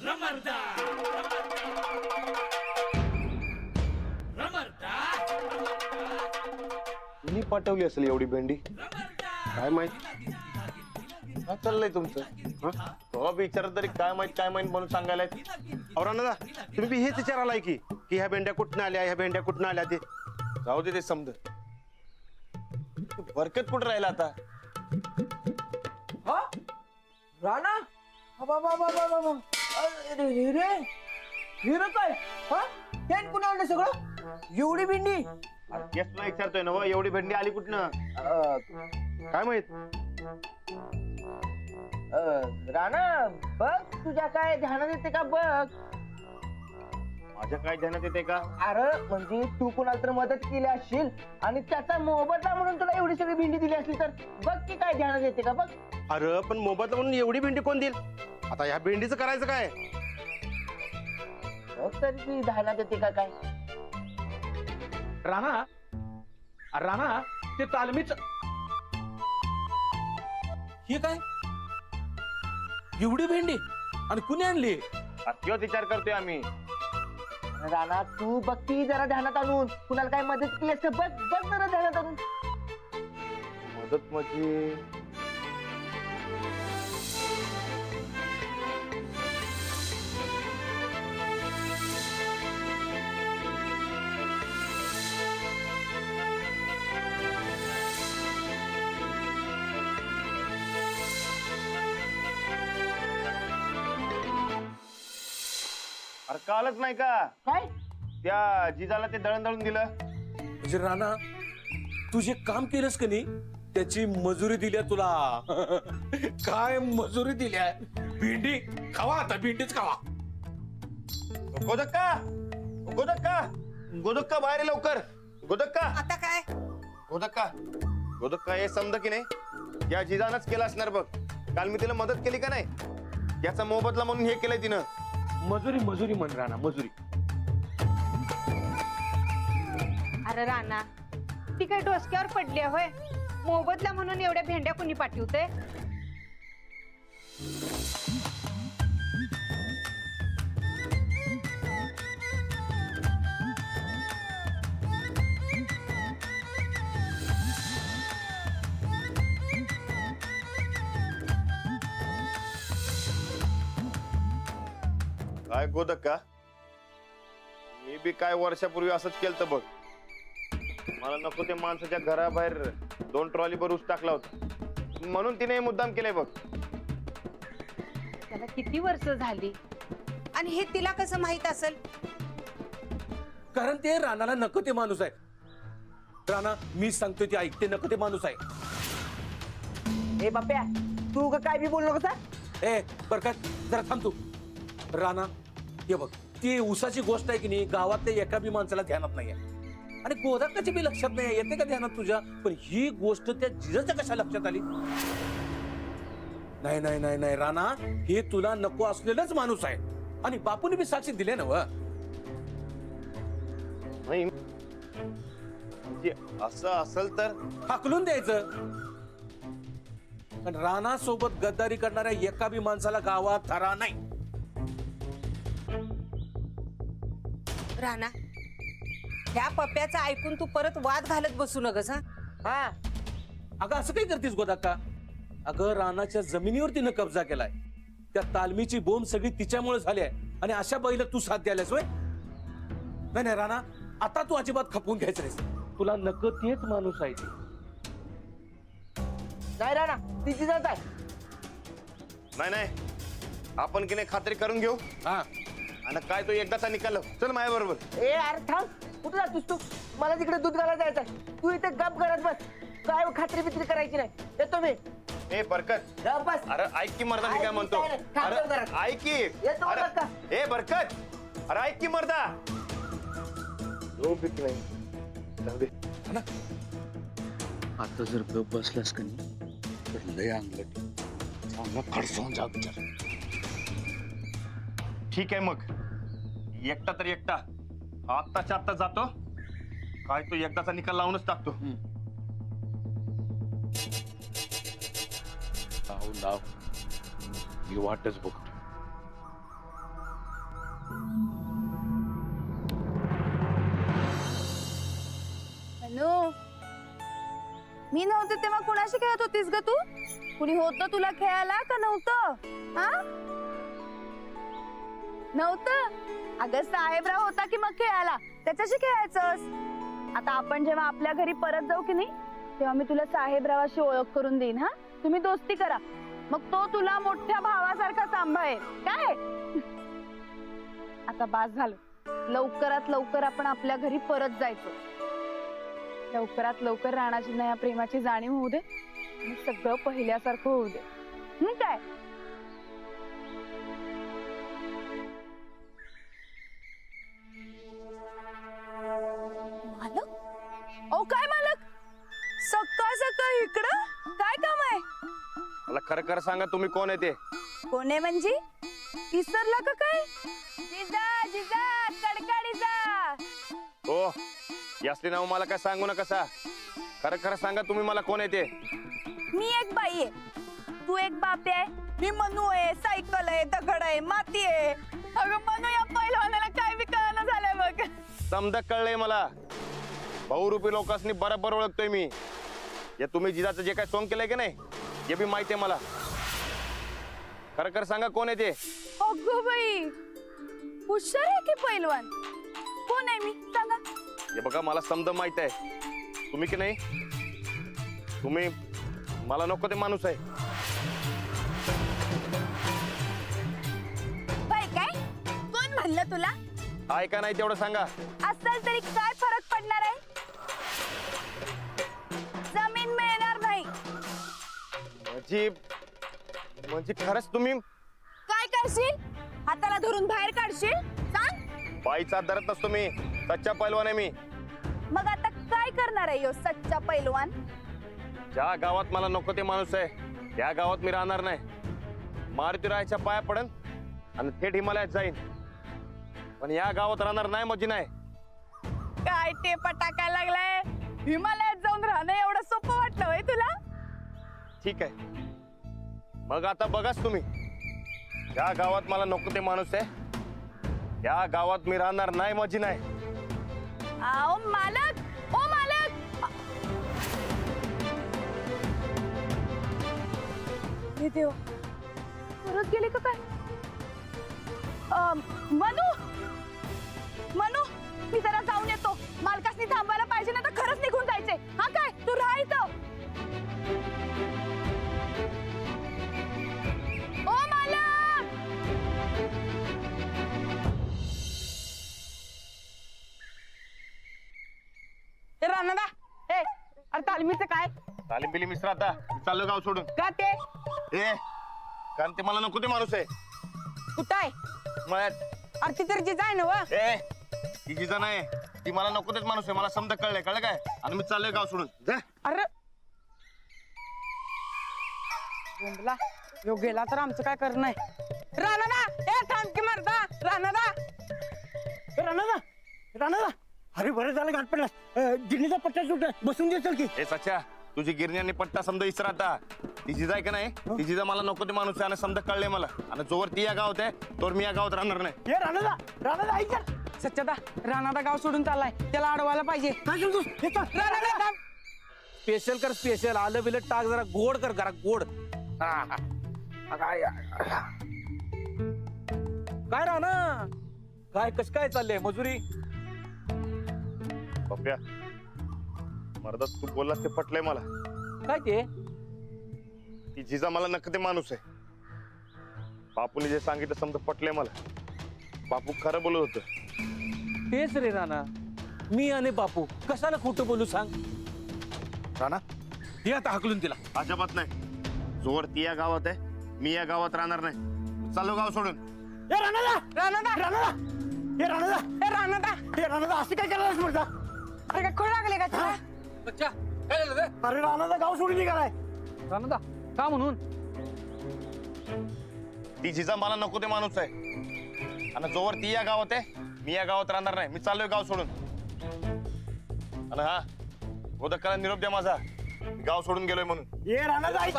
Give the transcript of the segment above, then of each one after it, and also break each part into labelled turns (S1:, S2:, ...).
S1: रमरदा रमरदा
S2: मी पाठवली असेल एवढी भेंडी काय माहित काय चाललंय तुमचं तेव्हा विचारत तरी काय माहित म्हणून सांगायला औराना तुम्ही बी हेच विचारायलाय की ह्या भेंड्या कुठनं आल्या ह्या भेंड्या कुठनं आल्या ते जाऊ दे ते समज बरकत कुठं राहिला आता
S3: राणा रे हिरो काय त्यान कुणा आणलं सगळं एवढी भेंडी
S2: तेच तुला विचारतोय ना एवढी भेंडी आली कुठनं काय माहित
S3: राणा बघ तुझ्या काय ध्यानात येते का बघ
S2: माझ्या काय ध्यानात येते का
S3: अरे म्हणजे तू कुणाला तर मदत केली असशील आणि त्याचा मोबदला म्हणून तुला एवढी सगळी भेंडी दिली असली तर बघ की काय ध्यानात येते का बघ
S2: अरे पण मोबदला म्हणून एवढी भेंडी कोण देईल आता ह्या भेंडीचं करायचं काय
S3: बघ तरी ती ध्यानात येते का काय
S1: राणा राणा ते तालमीच हे काय एवढी भेंडी आणि कुणी आणली
S2: त्योच विचार करतोय आम्ही
S3: राणा तू बघ ती जरा ध्यानात आणून कुणाला काय मदत केली असते बघ बघ जरा ध्यानात आणून
S2: मदत म्हणजे अरे कालच नाही का
S3: काय
S2: त्या जिजाला ते दळण दळून दिलं
S1: म्हणजे राणा तू जे काम केलंस का नाही त्याची मजुरी दिल्या तुला काय मजुरी दिल्या भेंडी खावा आता भेंडीच खावा
S2: गोदक्का गोदक्का गोदक्का बाहेर ये लवकर गोदक्का
S4: आता काय
S2: गोदक्का गोदक्का हे समज की नाही या जिजानच केलं असणार बघ काल मी तिला मदत केली का नाही याचा मोबदला म्हणून हे केलंय तिनं
S1: मजुरी मजुरी म्हण राणा मजुरी
S4: अरे राणा ती काय डोसक्यावर पडली आहे होय मोबदला म्हणून एवढ्या भेंड्या कुणी पाठवते
S2: काय गोदक्का मी बी काय वर्षापूर्वी असंच केलं बघ मला नको ते माणसाच्या घराबाहेर 2 ट्रॉली भर ऊस टाकला होता म्हणून तिने हे मुद्दाम केलंय बघ
S4: त्याला किती वर्ष झाली आणि हे तिला कसं माहित असेल
S1: कारण ते राणाला नको ते माणूस आहे राणा मी सांगतोय ते ऐकते नको ते माणूस आहे
S3: ए बाप्या तू काय बी बोल नको
S1: ए बरकत जरा थांब तू राणा हे बघ ती उसाची गोष्ट आहे की नाही गावातल्या एका बी माणसाला ध्यानात नाहीये आणि गोदाकाची बी लक्षात नाही येते का ध्यानात तुझ्या पण ही गोष्ट त्या जिजाच्या कशा लक्षात आली नाही नाही नाही नाही राणा हे तुला नको असलेलंच माणूस आहे आणि बापूने बी साक्षी दिले ना व
S2: नाही म्हणजे असं असेल तर
S1: हाकलून द्यायचं पण राणा सोबत गद्दारी करणाऱ्या एका बी माणसाला गावात धरा नाही
S4: राणा ह्या पप्प्याचं ऐकून तू परत वाद घालत बसू नगस हा
S1: अगं असं काय करतेस गोदाका अगं रानाच्या जमिनीवर तिनं कब्जा केलाय त्या तालमीची बोंब सगळी तिच्यामुळे झाली आहे आणि अशा बैल तू साथ द्यायलास वय नाही नाही राणा आता तू अजिबात खपवून घ्यायचं नाहीस तुला नक तेच माणूस आहे
S3: नाही राणा तिची जात आहे
S2: नाही नाही आपण की नाही खात्री करून घेऊ
S1: हा
S2: आणि काय तो एकदाचा निकाल चल माझ्या बरोबर
S3: ए अरे थांब कुठं जातोस तू मला तिकडे दूध घालायला जायचंय तू इथे गप करत बस काय खात्री बित्री करायची नाही येतो मी
S2: ए बरकत
S3: गप बस
S2: अरे ऐक की मर्दा मी काय म्हणतो अरे ऐक की
S3: येतो
S2: अरे
S3: बरं का?
S2: ए बरकत अरे ऐक की मर्दा झोप येत नाही जाऊ दे.
S5: आता जर गप बसलास का नाही तर लय अंगलट चांगला खडसावून जा विचार
S2: ठीक आहे मग एकटा तर एकटा आत्ताच्या आत्ता जातो काय तो एकदाचा निकाल लावूनच टाकतो
S5: लाव लाव मी वाटच बघतो
S6: मी नव्हते तेव्हा कुणाशी खेळत होतीस ग तू? कुणी होतं तुला खेळायला का नव्हतं? हा, नव्हतं? अगं साहेबराव होता की मग खेळायला त्याच्याशी खेळायचंस. आता आपण जेव्हा आपल्या घरी परत जाऊ की नाही तेव्हा मी तुला साहेबरावाशी ओळख करून देईन. हा, तुम्ही दोस्ती करा, मग तो तुला मोठ्या भावासारखा सांभाळेल. काय आता बास झालं, लवकरात लवकर आपण आपल्या घरी परत जायचं. लवकरात लवकर राणाची या प्रेमाची जाणीव होऊ दे आणि सगळं पहिल्यासारखं होऊ दे. काय मालक? ओ काय मालक, सकाळ सकाळ इकडं काय काम आहे?
S2: मला खरं खरं सांगा तुम्ही कोण आहे ते?
S6: कोण आहे म्हणजे? विसरला का काय? जिजा जिजा कडकडीचा.
S2: हो, यासली नाव मला काय सांगू ना कसा. खरं खरं सांगा तुम्ही मला कोण आहे ते?
S6: मी एक बाई आहे, तू एक बाप आहे. मी मनू आहे, सायकल आहे, दगड आहे, माती आहे. अगं मनू, या पहिलवानाला काय बी कळना झालंय बघ.
S2: समजा कळलंय मला. बहुरूपी लोकांनी बरोबर ओळखतोय मी. या तुम्ही जिजाचं जे काय सोंग केलंय की नाही हे बी माहिती आहे मला. खरं खरं सांगा कोण आहे ते?
S6: अगं बाई, हुशार आहे की पहिलवान. कोण आहे मी सांगा?
S2: हे बघा, मला समजा माहित आहे. तुम्ही की नाही, तुम्ही मला नको ते माणूस आहे.
S6: बाई काय? कोण म्हणलं तुला?
S2: आहे का नाही तेवढं सांगा.
S6: असेल तरी काय फरक पडणार आहे? जमीन मिळणार नाही.
S2: म्हणजे खरंच तुम्ही
S6: काय करशील? हाताला धरून बाहेर काढशील? सांग.
S2: बाईचा दरत नसतो मी, सच्चा पैलवान आहे मी.
S6: मग आता काय करणार आहे यो सच्चा पैलवान?
S2: ज्या गावात मला नको ते माणूस आहे त्या गावात मी राहणार नाही. मारुतीरायाच्या पाया पडन आणि थेट हिमालयात जाईन, पण या गावात राहणार नाही. म्हणजे नाही.
S6: काय टेपा टाकायला लागलाय? हिमालयात जाऊन राहणं एवढं सोपं वाटलं होय तुला?
S2: ठीक आहे, मग आता बघाच तुम्ही. या गावात मला नको ते माणूस आहे या गावात मी राहणार नाही. म्हणजे नाही.
S6: आओ मालक, ओ मालक. हे देव, परत गेले का काय? मनू, मनू, मी जरा जाऊन येतो. मालकासनी थांबायला पाहिजे ना, तर खरंच निघून जायचे. हा काय, तू राहा इथं. ओ मालक.
S3: राणा, अरे तालमीचं काय?
S2: तालीम बिली मिश्र आता मी चाललो गाव सोडून.
S3: का ते?
S2: ए, कारण ते मला नको ते माणूस आहे.
S3: कुठं आहे?
S2: मळ्यात.
S3: अरे ती तर जिजा आहे ना व?
S2: ए, ती जिजा नाही, ती मला नको तेच माणूस आहे. मला समजा कळलंय, कळलं काय? आणि मी चाललोय गाव सोडून. जा.
S3: अरे बोंबला, यो गेला तर आमचं काय करणं आहे? राणा, ए थांब की मर्दा. राणा, अरे बरं झालं गाठ पडला. गिरणीचा पट्टा सुट बसून दे चल की.
S2: ए सच्चा, तुझी गिरणी पट्टा समजा इसरा आता. ती जिजा आहे का नाही, ती जिजा मला नको ते माणूस आहे आणि समजा कळलंय मला. आणि जोवर ती या गावात आहे तोवर मी या गावात राहणार नाही.
S3: ए राणा ऐक. सच्चादा, राणादा गाव सोडून चाललाय, त्याला अडवायला पाहिजे. काय बोलतोस? राणा
S1: स्पेशल कर, स्पेशल. आलं बिलं टाक, जरा गोड कर, जरा गोड. काय राणा, काय कस काय चाललंय मजुरी?
S2: पप्प्या, मर्दा तू बोललास ते पटलंय मला.
S1: काय ते?
S2: ती जिजा मला नको ते माणूस आहे. बापूने जे सांगितलं समजा पटलंय मला. बापू खरं बोलत होतं.
S1: तेच रे राणा, मी आणि बापू कशाला खोटं बोलू सांग? राणा, हे आता हाकलून तिला.
S2: अजिबात नाही. जोवर ती या गावात आहे मी या गावात राहणार नाही. चालू गाव सोडून.
S3: राणादा असं काय करायला म्हणता? अरे काय खोड लागले का तुला?
S1: बच्चा, काय झालं रे?
S3: अरे राणादा गाव सोडून निघालाय.
S1: राणा का म्हणून?
S2: ती जिजा मला नको ते माणूस आहे आणि जोवर ती या गावात आहे मी या गावात राहणार नाही. मी चाललोय गाव सोडून. आणि हा, गोदकाला निरोप द्या माझा, मी गाव सोडून गेलोय म्हणून.
S3: ए राणादा ऐक.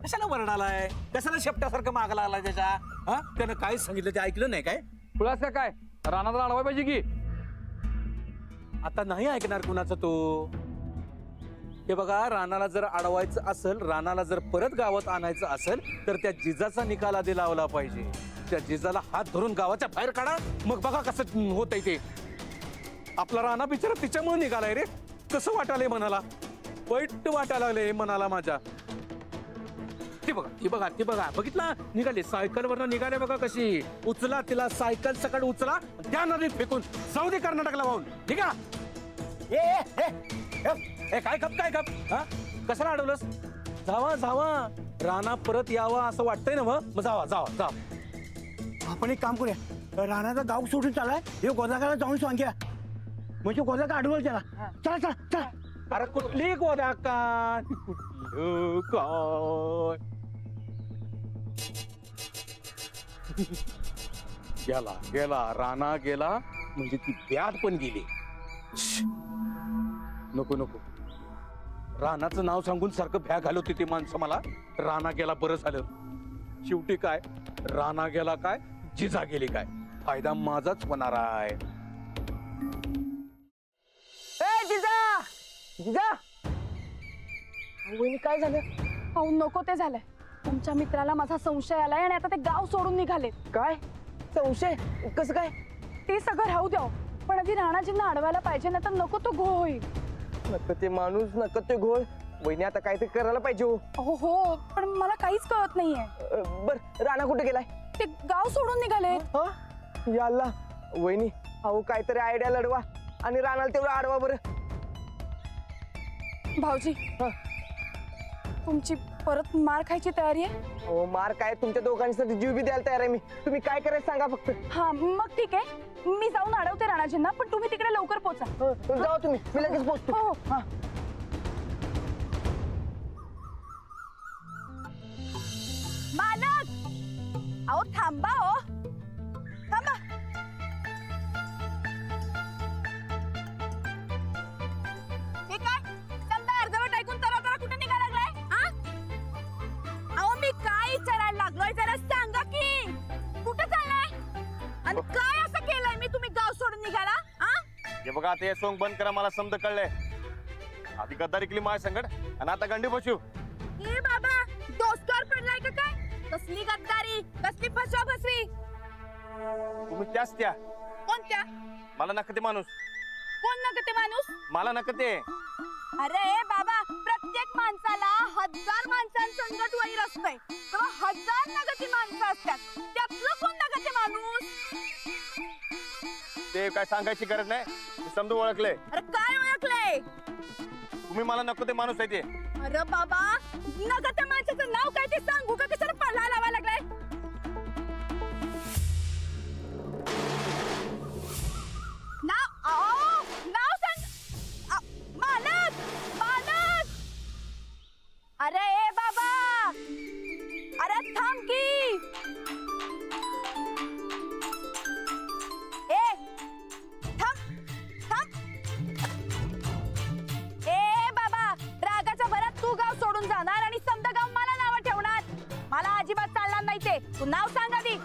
S1: कशाला वरडालाय? कशाला शेपटासारखं माग लागलाय त्याच्या? हा, त्यानं काय सांगितलं ते ऐकलं नाही काय?
S7: खुलासा काय? राणाला अडवाय पाहिजे की.
S1: आता नाही ऐकणार कुणाचं तो. हे बघा, रानाला जर अडवायचं असेल, रानाला जर परत गावात आणायचं असेल तर त्या जिजाचा निकाल आधी लावला पाहिजे. त्या जिजाला हात धरून गावाच्या बाहेर काढा, मग बघा कसं होतंय ते. आपला राणा बिचारा तिच्यामुळे निघालाय रे. कसं वाटायलंय मनाला, वाईट वाटायला लागले मनाला माझ्या. ती बघा, ती बघा, ती बघा, बघितला निघाली सायकल वरनं निघाले बघा कशी. उचला तिला, सायकल सकट उचला, त्या नदीत फेकून जाऊ दे कर्नाटकला वाहून. ठीक आहे. ए काय गप, काय गप, हा कशाला अडवलंस? जावा जावा, राणा परत यावा असं वाटतंय ना. मग जावा जावा जावा.
S3: आपण एक काम करूया, राणाचं गाव सोडून चालाय, हे गोदाकाला जाऊन सांगूया, म्हणजे गोदाका अडवल त्याला. चला चला चला.
S1: अरे कुठली गोदाका, गेला गेला, राणा गेला म्हणजे ती ब्याद पण गेली. नको नको, रानाचं नाव सांगून सारखं भ्या घालवते ती माणसं मला. राणा गेला बरं झालं. शेवटी काय, राणा गेला काय, जिजा गेली काय, फायदा माझाच होणार आहे.
S3: ए जिजा, जिजा, वहिनी काय झालं?
S6: अहो नको ते झालंय. तुमच्या मित्राला माझा संशय आलाय आणि आता ते गाव सोडून निघाले.
S3: काय संशय? कसं काय?
S6: ते सगळं राहू द्या, पण आधी राणाजींना अडवायला पाहिजे, ना तर नको तो घोळ होईल.
S3: नको ते माणूस, नको ते घोळ. वहिनी आता काहीतरी करायला पाहिजे हो.
S6: अहो हो, पण मला काहीच कळत नाहीये.
S3: बर, राणा कुठे गेलाय?
S6: ते गाव सोडून निघाले.
S3: हा याल्ला, वहिनी अहो काहीतरी आयडिया लढवा आणि राणाला तेवढं अडवा बरं.
S6: भाऊजी, तुमची परत मार खायची तयारी आहे?
S3: हो, मार काय, तुमच्या दोघांसाठी जीव बी द्यायला तयार आहे मी. तुम्ही काय करायचं सांगा फक्त.
S6: हा मग ठीक आहे, मी जाऊन अडवते राणाजींना, पण तुम्ही तिकडे लवकर पोहोचा.
S3: जाओ तुम्ही, मी लगेच पोहोचतो.
S6: हो.
S3: हा.
S6: मालक, अहो थांबा, हो थांबा. हे काय समजा अर्धवट ऐकून तर कुठे निघायला लागलाय? अहो मी काय विचारायला लागलोय जरा सांगा की. कुठे चाललाय आणि काय असं केलंय मी तुम्ही गाव सोडून निघाला?
S2: हे बघा, आता हे सोंग बंद करा, मला समज कळलंय. आधी गद्दारी केली माझ्या संकट आणि आता गंडी बसू.
S6: ए बाबा, डोसक्यावर पडलाय का काय? कसली गद्दारी, कसली फसवा फसवी.
S2: तुम्ही त्याच त्या,
S6: कोणत्या?
S2: मला नका ते माणूस,
S6: कोण नका ते माणूस?
S2: मला नका ते.
S6: अरे बाबा, प्रत्येक माणसाला 1000 माणसांसंगत वैर असतंय, तर 1000 नगती माणसं असतात, त्यातलं कोण नगती माणूस?
S2: ते काय सांगायची गरज नाही, मी समजून ओळखले.
S6: अरे काय ओळखलंय?
S2: तुम्ही मला नको ते माणूस आहे ते.
S6: अरे बाबा, नगत्या माणसाचं नाव काय ते सांगू का? कशाला पल्ला लावा लागलाय? नाव सांग. मालक, मालक. अरे ए बाबा, अरे थांब की. ए थांब, थांब. ए बाबा, रागाच्या भरात तू गाव सोडून जाणार आणि समजा गाव मला नाव ठेवणार. मला अजिबात चालणार नाही ते. तू नाव सांग आधी.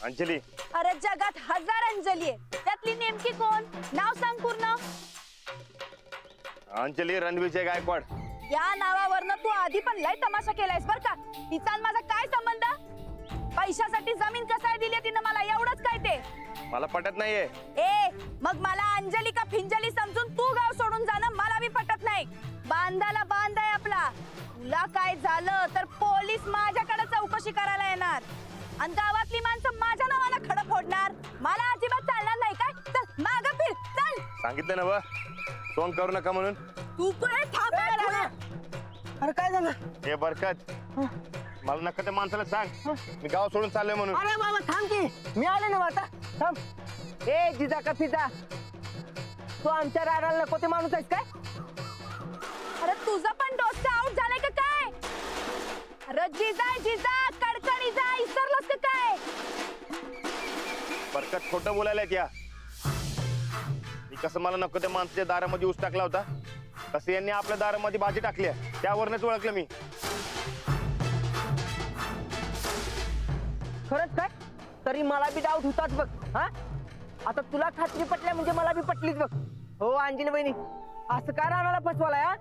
S2: अंजली.
S6: अरे जगात 1000 अंजली आहे, त्यातली नेमकी कोण? नाव सांग पूर्ण.
S2: अंजली रणविजय गायकवाड.
S6: या नावावरनं तू आधी पण लय तमाशा केलायस बर का. तिचा आणि माझा काय संबंध? पैशासाठी जमीन कसाय दिली तिनं मला, एवढंच काय ते?
S2: मला पटत नाहीये.
S6: ए मग मला अंजली का फिंजली समजून तू गाव सोडून जाणं मला बी पटत नाही. बांधाला बांध आहे आपला. तुला काय झालं तर पोलीस माझ्याकडे चौकशी करायला येणार आणि गावातली माणसं माझ्या नावाला खडं फोडणार. मला अजिबात चालणार नाही. काय चल मागं फिर, चल.
S2: सांगितलं ना व, सोंग करू नका म्हणून.
S6: तू कुठे थांब.
S3: अरे काय झालं?
S2: हे बरकत, मला नका त्या माणसाला सांग मी गाव सोडून चाललोय म्हणून.
S3: अरे बाबा थांब की, मी आले ना आता. थांब. ए जिजा का फिजा, तू आमच्या राणाला नको ते माणूस आहेस काय?
S6: अरे तुझं पण डोसं आउट झालंय का काय? अरे जिजा जिजा कडकडी जा, इसरलंस का काय?
S2: बरकत खोटं बोलायला त्या. मी कसं मला नको त्या माणसाच्या दारामध्ये ऊस टाकला होता, तसं यांनी आपल्या दारामध्ये भाजी टाकली, त्यावरच ओळखलं मी.
S3: खरंच काय? तरी मला बी डाऊट होताच बघ. हा आता तुला खात्री पटल्या म्हणजे मला बी पटलीच बघ. हो अंजली वहिनी, असं काय रानाला फसवालाय हा?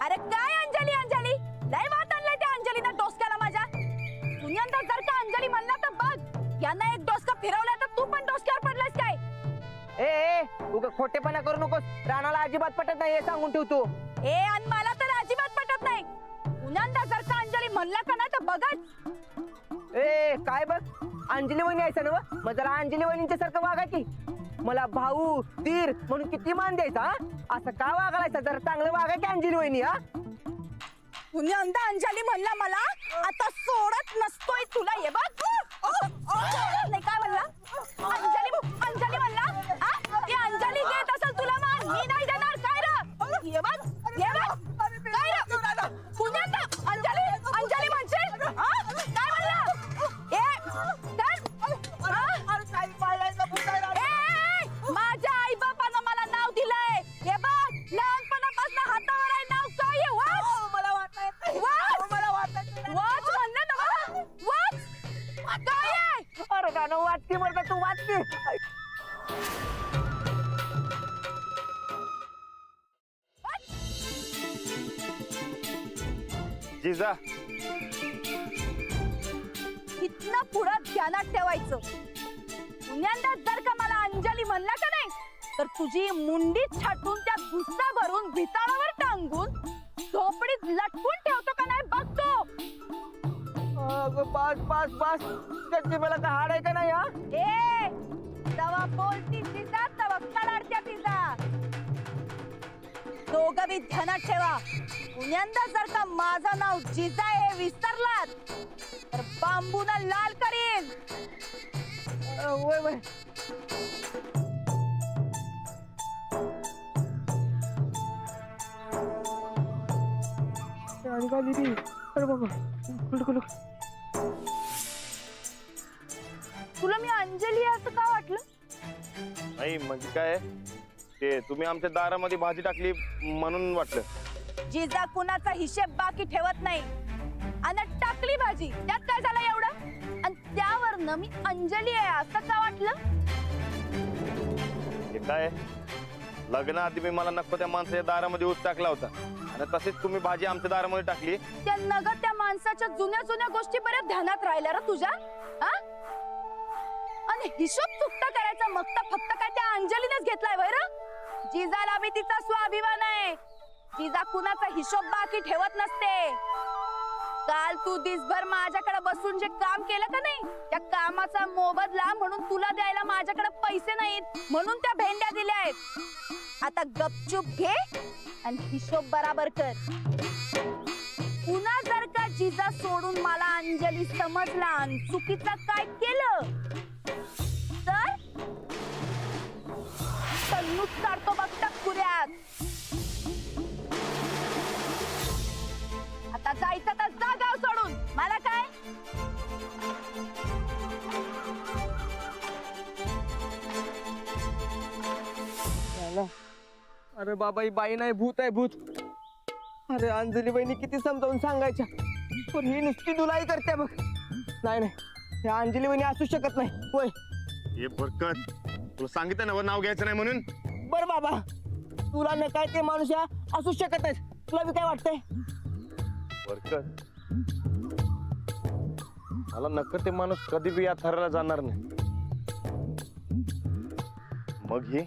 S6: अरे काय अंजली अंजली लय वाट आणलाय त्या अंजलीनं डोसक्याला माझ्या. पुण्यांदा जर का अंजली म्हणला तर बघ, यांना एक डोसका फिरवला तर तू पण डोसक्यावर पडलास काय?
S3: ए उगा खोटेपणा करू नकोस. रानाला अजिबात पटत नाही हे सांगून ठेवतो.
S6: ए आणि मला तर अजिबात पटत नाही. पुण्यांदा जर का अंजली म्हणला का नाही तर बघच.
S3: ए काय बघ, अंजली वहिनी यायचं ना मग जरा अंजली वहिनीच्या सारखं वागा की. मला भाऊ धीर म्हणून किती मान द्यायचा हा? असं का वागायचं? जरा चांगलं वागा की अंजली वहिनी हा.
S6: पुण्यांदा अंजली म्हणला मला आता सोडत नसतोय तुला. हे बघ सोडत नाही काय म्हणला अंजली म्हणला हा? ती अंजली देत असेल तुला मान, मी नाही देणार काय रे? हे बघ काय रे पुण्यांदा अंजली म्हणशील हा? काय म्हणला माझ्या आई बापानं मला नाव दिलंय. हे बघ लहानपणापासून हातावर आहे नाव. काय आहे? वाच म्हणलं ना मला. वाच काय आहे?
S3: अरे गाणं वाचते बरं तू वाचते.
S2: जिजा
S6: इथनं पुढं ध्यानात ठेवायचं. पुण्यांदा जर का मला अंजली म्हणला का नाही तर तुझी मुंडी छाटून त्या गुस्सा भरून भिताळावर टांगून झोपडीत लटकून ठेवतो का नाही बघतो.
S3: अगं पास पास पास, त्याची मला का हाड आहे का नाही हा?
S6: ए तवा बोलती तिचा तवा कडाडत्या तिचा. दोघं बी ध्यानात ठेवा. पुण्यांदा जर का माझं नाव जिजा हे विसरलात तर बांबूना लाल करीन.
S3: वय वय आणि काय दिदी? अरे बाबा कुठं
S6: तुला मी अंजली आहे असं का वाटलं?
S2: नाही म्हणजे काय ते तुम्ही आमच्या दारामध्ये भाजी टाकली म्हणून वाटलं.
S6: जिजा कुणाचा हिशेब बाकी ठेवत नाही. आणि टाकली भाजी त्यात काय झालं एवढं? आणि त्यावरनं मी अंजली आहे असं का वाटलं?
S2: हे काय लग्नाआधी मी मला नको त्या माणसाच्या दारामध्ये ऊस टाकला होता आणि तसेच तुम्ही भाजी आमच्या दारामध्ये टाकली.
S6: त्या नगर त्या माणसाच्या जुन्या जुन्या गोष्टी बऱ्याच ध्यानात राहिल्या रे तुझ्या हा? आणि हिशोब चुकता करायचा मग फक्त काय त्या अंजलीनेच घेतलाय बरं? जिजाला बी तिचा स्वाभिमान आहे. जिजा कुणाचा हिशोब बाकी ठेवत नसते. काल तू दिसभर माझ्याकडे बसून जे काम केलं का नाही त्या कामाचा मोबदला म्हणून तुला द्यायला माझ्याकडे पैसे नाहीत म्हणून त्या भेंड्या दिल्या आहेत. आता गपचूप घे आणि हिशोब बराबर कर. पुन्हा जर का जिजा सोडून मला अंजली समजला आणि चुकीचं काय केलं तर तन्नूच काढतो बघ टक्कुऱ्यात. आता जायचं तर जा गाव सोडून. मला काय
S3: अरे बाबा ही बाई नाही भूत आहे भूत. अरे अंजली बहिणी किती समजावून सांगायच्या पण ही नुसती दुलाई करते बघ. नाही नाही हे अंजली बहिणी असू शकत नाही. होय
S2: हे बरकत तुला सांगितलं ना नाव घ्यायचं नाही म्हणून.
S3: बर बाबा तुला न काय ते माणूस या असू शकत नाही. तुला बी काय वाटतंय?
S2: बरकत मला नक्की ते माणूस कधी बी या थराला जाणार नाही. मग ही